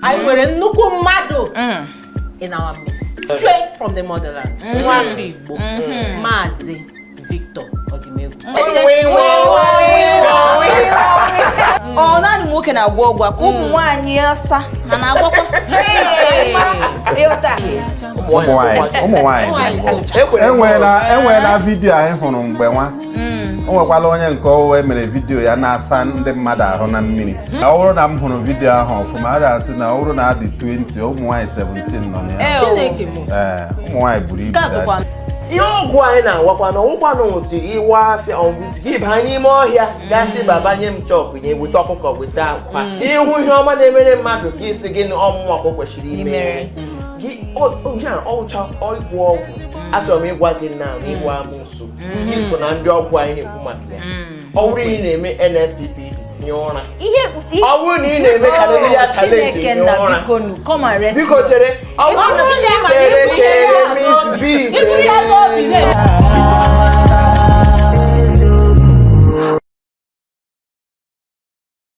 I were nnukwu mmadụ in our midst, straight from the motherland. Nwafi Igbo, Maazị Victor Odimegwu. Oh, naanị nwoke na-agwọ ọgwụ ka ụmụ nwaanyị asa na na-agwọkwa. ụmụ nwaanyị enweela vidiyo anyị hụrụ mgbe nwa o nwekwala onye nke owe mere vidiyo ya na-asa ndị mmadụ ahụ na mmiri. Ọ bụrụ na m hụrụ vidiyo ahụ ọfụma a ga-asị na ọ bụrụ na adị 20 ụmụ nwaanyị 17 nọ na ya. Ụmụ nwaanyị buru ibu. Ihe ọgwụ anyị na-agwakwa na ọgwụkwanụ otu ịwa afịa ọgwụ ịba n'ime ọhịa gasị babanye m chọpụ nye weta ọkụkọ weta akwa ịhụ ihe ọma na-emere mmadụ ka isi gị na ọmụmụ ọkụ kwesịrị ime gị ọcha ịgwọ ọgwụ achọrọ m ịgwa gị na ịgwa amụsụ iso na ndị ọgwụ anyị na-ekwu maka ya. Ọ bụrụ ị na-eme NSPP nye ụra, ọ bụrụ na ị na-eme Hallelujah Challenge nye ụra, biko chere ọ bụrụ na chere Miss B